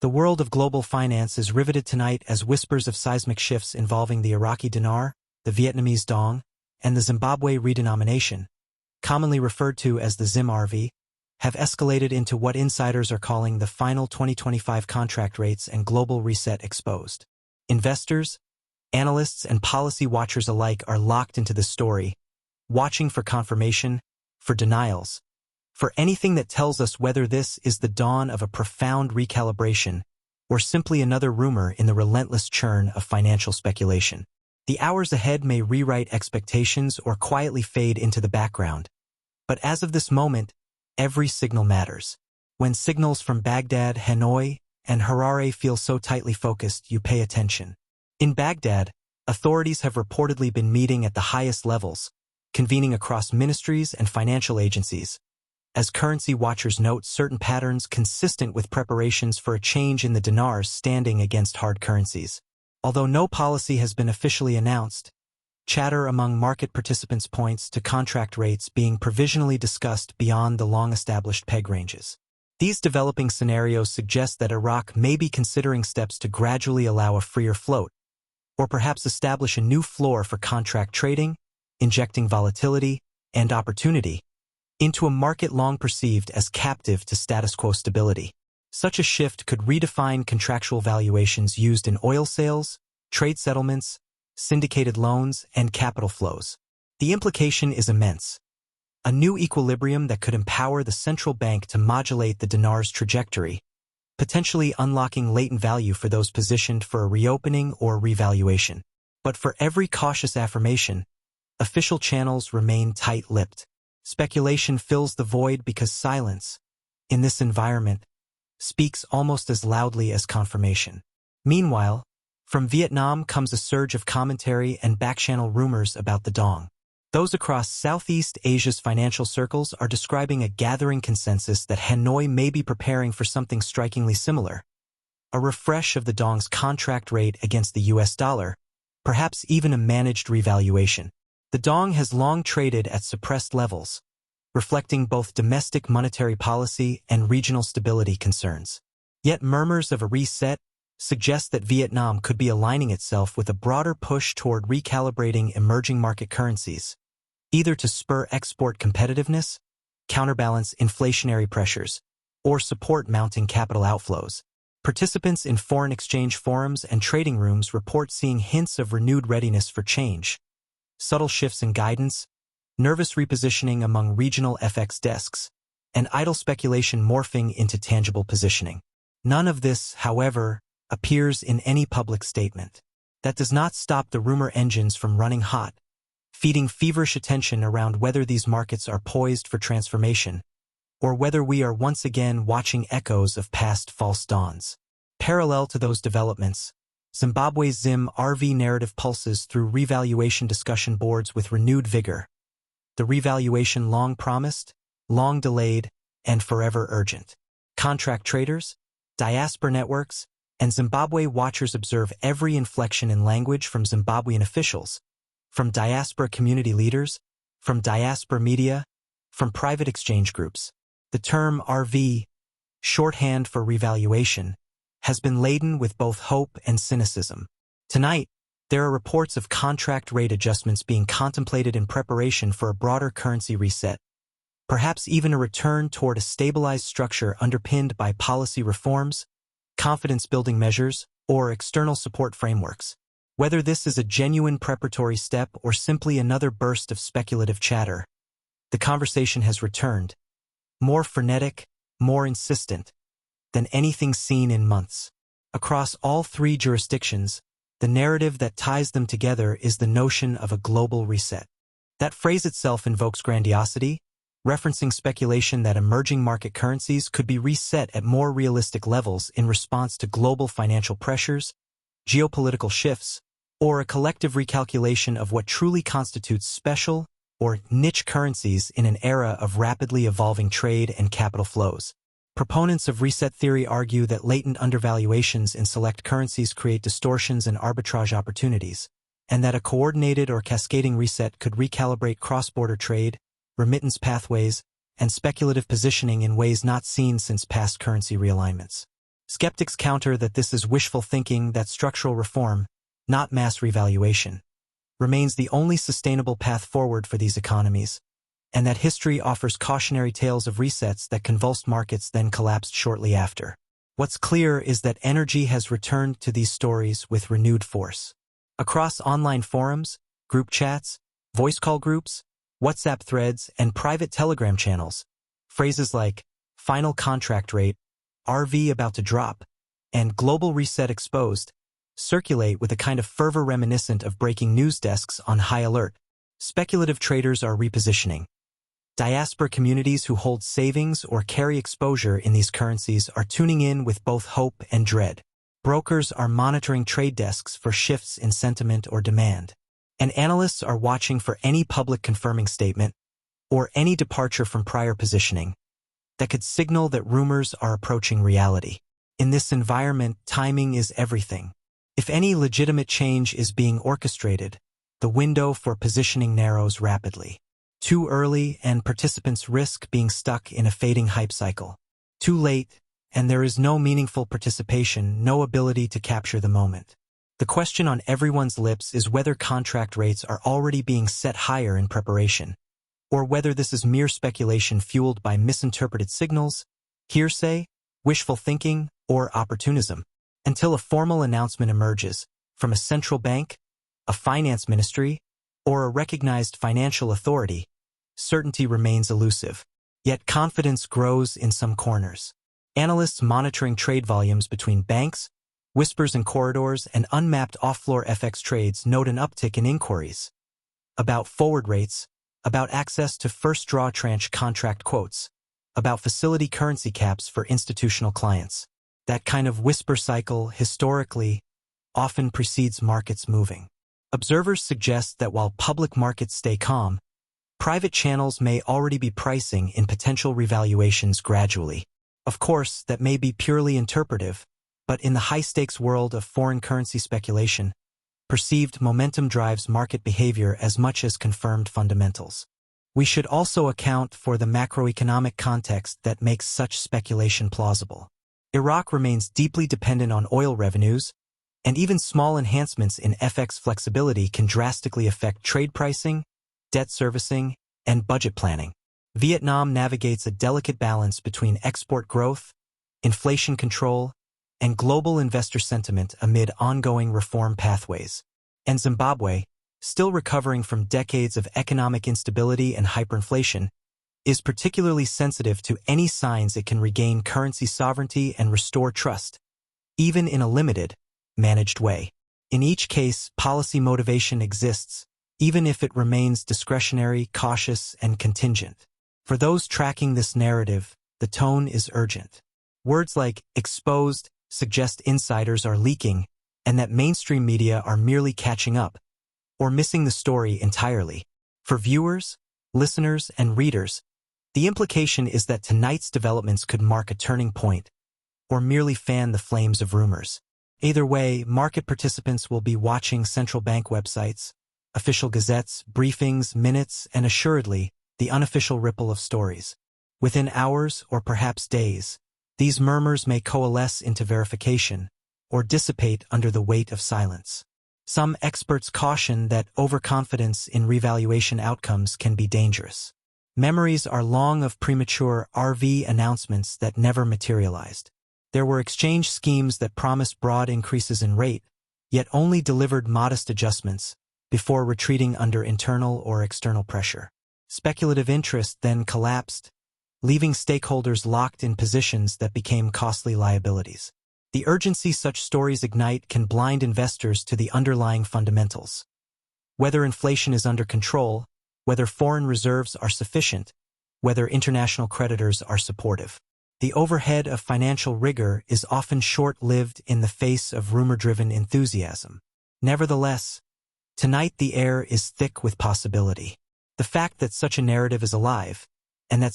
The world of global finance is riveted tonight as whispers of seismic shifts involving the Iraqi dinar, the Vietnamese dong, and the Zimbabwe redenomination, commonly referred to as the ZIM RV, have escalated into what insiders are calling the final 2025 contract rates and global reset exposed. Investors, analysts, and policy watchers alike are locked into the story, watching for confirmation, for denials, for anything that tells us whether this is the dawn of a profound recalibration or simply another rumor in the relentless churn of financial speculation. The hours ahead may rewrite expectations or quietly fade into the background. But as of this moment, every signal matters. When signals from Baghdad, Hanoi, and Harare feel so tightly focused, you pay attention. In Baghdad, authorities have reportedly been meeting at the highest levels, convening across ministries and financial agencies, as currency watchers note certain patterns consistent with preparations for a change in the dinar's standing against hard currencies. Although no policy has been officially announced, chatter among market participants points to contract rates being provisionally discussed beyond the long-established peg ranges. These developing scenarios suggest that Iraq may be considering steps to gradually allow a freer float, or perhaps establish a new floor for contract trading, injecting volatility and opportunity into a market long perceived as captive to status quo stability. Such a shift could redefine contractual valuations used in oil sales, trade settlements, syndicated loans, and capital flows. The implication is immense. A new equilibrium that could empower the central bank to modulate the dinar's trajectory, potentially unlocking latent value for those positioned for a reopening or revaluation. But for every cautious affirmation, official channels remain tight-lipped. Speculation fills the void because silence, in this environment, speaks almost as loudly as confirmation. Meanwhile, from Vietnam comes a surge of commentary and backchannel rumors about the dong. Those across Southeast Asia's financial circles are describing a gathering consensus that Hanoi may be preparing for something strikingly similar. A refresh of the dong's contract rate against the US dollar, perhaps even a managed revaluation. The dong has long traded at suppressed levels, reflecting both domestic monetary policy and regional stability concerns. Yet murmurs of a reset suggest that Vietnam could be aligning itself with a broader push toward recalibrating emerging market currencies, either to spur export competitiveness, counterbalance inflationary pressures, or support mounting capital outflows. Participants in foreign exchange forums and trading rooms report seeing hints of renewed readiness for change, subtle shifts in guidance, nervous repositioning among regional FX desks, and idle speculation morphing into tangible positioning. None of this, however, appears in any public statement. That does not stop the rumor engines from running hot, feeding feverish attention around whether these markets are poised for transformation, or whether we are once again watching echoes of past false dawns. Parallel to those developments, Zimbabwe's ZIM RV narrative pulses through revaluation discussion boards with renewed vigor. The revaluation long promised, long delayed, and forever urgent. Contract traders, diaspora networks, and Zimbabwe watchers observe every inflection in language from Zimbabwean officials, from diaspora community leaders, from diaspora media, from private exchange groups. The term RV, shorthand for revaluation, has been laden with both hope and cynicism. Tonight, there are reports of contract rate adjustments being contemplated in preparation for a broader currency reset, perhaps even a return toward a stabilized structure underpinned by policy reforms, confidence-building measures, or external support frameworks. Whether this is a genuine preparatory step or simply another burst of speculative chatter, the conversation has returned, more frenetic, more insistent than anything seen in months. Across all three jurisdictions, the narrative that ties them together is the notion of a global reset. That phrase itself invokes grandiosity, referencing speculation that emerging market currencies could be reset at more realistic levels in response to global financial pressures, geopolitical shifts, or a collective recalculation of what truly constitutes special or niche currencies in an era of rapidly evolving trade and capital flows. Proponents of reset theory argue that latent undervaluations in select currencies create distortions and arbitrage opportunities, and that a coordinated or cascading reset could recalibrate cross-border trade, remittance pathways, and speculative positioning in ways not seen since past currency realignments. Skeptics counter that this is wishful thinking, that structural reform, not mass revaluation, remains the only sustainable path forward for these economies, and that history offers cautionary tales of resets that convulsed markets then collapsed shortly after. What's clear is that energy has returned to these stories with renewed force. Across online forums, group chats, voice call groups, WhatsApp threads, and private Telegram channels, phrases like final contract rate, RV about to drop, and global reset exposed circulate with a kind of fervor reminiscent of breaking news desks on high alert. Speculative traders are repositioning. Diaspora communities who hold savings or carry exposure in these currencies are tuning in with both hope and dread. Brokers are monitoring trade desks for shifts in sentiment or demand. And analysts are watching for any public confirming statement or any departure from prior positioning that could signal that rumors are approaching reality. In this environment, timing is everything. If any legitimate change is being orchestrated, the window for positioning narrows rapidly. Too early, and participants risk being stuck in a fading hype cycle. Too late, and there is no meaningful participation, no ability to capture the moment. The question on everyone's lips is whether contract rates are already being set higher in preparation, or whether this is mere speculation fueled by misinterpreted signals, hearsay, wishful thinking, or opportunism. Until a formal announcement emerges from a central bank, a finance ministry, or a recognized financial authority, certainty remains elusive. Yet confidence grows in some corners. Analysts monitoring trade volumes between banks, whispers in corridors, and unmapped off-floor FX trades note an uptick in inquiries about forward rates, about access to first-draw tranche contract quotes, about facility currency caps for institutional clients. That kind of whisper cycle, historically, often precedes markets moving. Observers suggest that while public markets stay calm, private channels may already be pricing in potential revaluations gradually. Of course, that may be purely interpretive, but in the high-stakes world of foreign currency speculation, perceived momentum drives market behavior as much as confirmed fundamentals. We should also account for the macroeconomic context that makes such speculation plausible. Iraq remains deeply dependent on oil revenues, and even small enhancements in FX flexibility can drastically affect trade pricing, debt servicing, and budget planning. Vietnam navigates a delicate balance between export growth, inflation control, and global investor sentiment amid ongoing reform pathways. And Zimbabwe, still recovering from decades of economic instability and hyperinflation, is particularly sensitive to any signs it can regain currency sovereignty and restore trust, even in a limited, managed way. In each case, policy motivation exists, even if it remains discretionary, cautious, and contingent. For those tracking this narrative, the tone is urgent. Words like exposed suggest insiders are leaking and that mainstream media are merely catching up or missing the story entirely. For viewers, listeners, and readers, the implication is that tonight's developments could mark a turning point or merely fan the flames of rumors. Either way, market participants will be watching central bank websites, official gazettes, briefings, minutes, and assuredly, the unofficial ripple of stories. Within hours or perhaps days, these murmurs may coalesce into verification or dissipate under the weight of silence. Some experts caution that overconfidence in revaluation outcomes can be dangerous. Memories are long of premature RV announcements that never materialized. There were exchange schemes that promised broad increases in rate, yet only delivered modest adjustments before retreating under internal or external pressure. Speculative interest then collapsed, leaving stakeholders locked in positions that became costly liabilities. The urgency such stories ignite can blind investors to the underlying fundamentals. Whether inflation is under control, whether foreign reserves are sufficient, whether international creditors are supportive. The overhead of financial rigor is often short-lived in the face of rumor-driven enthusiasm. Nevertheless, tonight the air is thick with possibility. The fact that such a narrative is alive, and that